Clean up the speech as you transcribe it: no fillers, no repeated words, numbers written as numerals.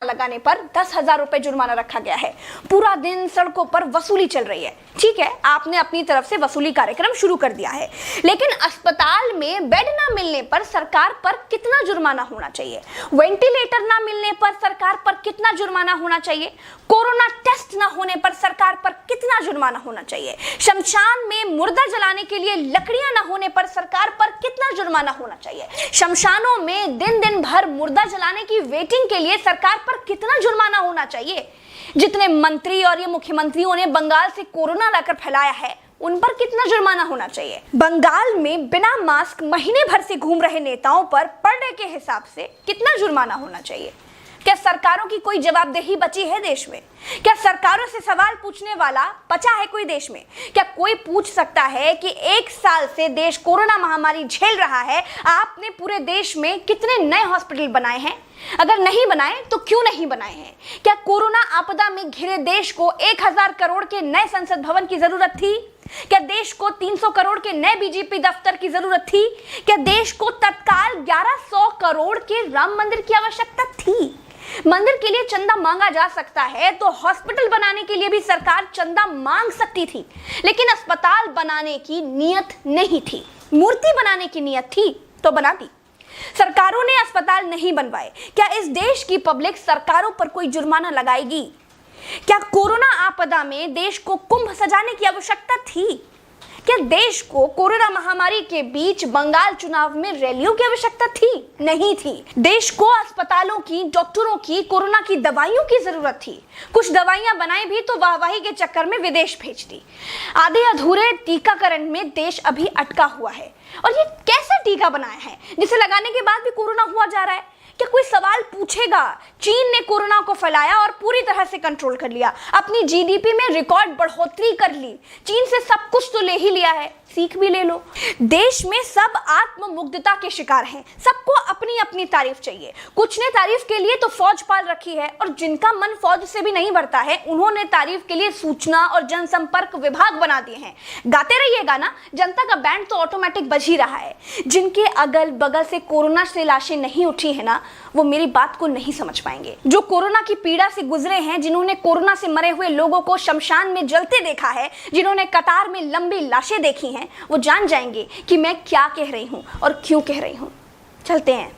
लगाने पर 10,000 रुपए जुर्माना रखा गया है। पूरा दिन सड़कों पर वसूली चल रही है। ठीक है, आपने अपनी तरफ से वसूली कार्यक्रम शुरू कर दिया है, लेकिन अस्पताल में बेड ना मिलने पर सरकार पर कितना जुर्माना होना चाहिए? वेंटिलेटर ना मिलने पर सरकार पर कितना जुर्माना होना चाहिए? कोरोना टेस्ट ना होने पर सरकार पर कितना जुर्माना होना चाहिए? शमशान में मुर्दा जलाने के लिए लकड़ियां ना होने पर सरकार पर कितना जुर्माना होना चाहिए? शमशानों में दिन दिन भर मुर्दा जलाने की वेटिंग के लिए सरकार पर कितना जुर्माना होना चाहिए? जितने मंत्री और ये मुख्यमंत्रियों ने बंगाल से कोरोना लाकर फैलाया है, उन पर कितना जुर्माना होना चाहिए? बंगाल में बिना मास्क महीने भर से घूम रहे नेताओं पर पर डे के हिसाब से कितना जुर्माना होना चाहिए? क्या सरकारों की कोई जवाबदेही बची है देश में? क्या सरकारों से सवाल पूछने वाला बचा है कोई देश में? क्या कोई पूछ सकता है कि 1 साल से देश कोरोना महामारी झेल रहा है, आपने पूरे देश में कितने नए हॉस्पिटल बनाए हैं? अगर नहीं बनाए तो क्यों नहीं बनाए हैं? क्या कोरोना आपदा में घिरे देश को 1,000 करोड़ के नए संसद भवन की जरूरत थी? क्या देश को 300 करोड़ के नए बीजेपी दफ्तर की जरूरत थी? क्या देश को तत्काल 1100 करोड़ के राम मंदिर की आवश्यकता थी? मंदिर के लिए चंदा मांगा जा सकता है तो हॉस्पिटल बनाने के लिए भी सरकार चंदा मांग सकती थी, लेकिन अस्पताल बनाने की नियत नहीं थी। मूर्ति बनाने की नियत थी तो बना दी। सरकारों ने अस्पताल नहीं बनवाए। क्या इस देश की पब्लिक सरकारों पर कोई जुर्माना लगाएगी? क्या कोरोना आपदा में देश को कुंभ सजाने की आवश्यकता थी? क्या देश को कोरोना महामारी के बीच बंगाल चुनाव में रैलियों की आवश्यकता थी? नहीं थी। देश को अस्पतालों की, डॉक्टरों की, कोरोना की दवाइयों की जरूरत थी। कुछ दवाइयां बनाई भी तो वाहवाही के चक्कर में विदेश भेज दी। आधे अधूरे टीकाकरण में देश अभी अटका हुआ है। और ये कैसा टीका बनाया है जिसे लगाने के बाद भी कोरोना हुआ जा रहा है? क्या कोई सवाल पूछेगा? चीन ने कोरोना को फैलाया और पूरी तरह से कंट्रोल कर लिया। अपनी जीडीपी में रिकॉर्ड बढ़ोतरी कर ली। चीन से सब कुछ तो ले ही लिया है, सीख भी ले लो। देश में सब आत्ममुग्धता के शिकार हैं। सबको अपनी अपनी तारीफ चाहिए। कुछ ने तारीफ के लिए तो फौज पाल रखी है, और जिनका मन फौज से भी नहीं भरता है, उन्होंने तारीफ के लिए सूचना और जनसंपर्क विभाग बना दिए हैं। गाते रहिएगा ना, जनता का बैंड तो ऑटोमेटिक बज ही रहा है। जिनके अगल बगल से कोरोना से लाशें नहीं उठी है ना, वो मेरी बात को नहीं समझ पाएंगे। जो कोरोना की पीड़ा से गुजरे हैं, जिन्होंने कोरोना से मरे हुए लोगों को शमशान में जलते देखा है, जिन्होंने कतार में लंबी लाशें देखी हैं, वो जान जाएंगे कि मैं क्या कह रही हूं और क्यों कह रही हूं। चलते हैं।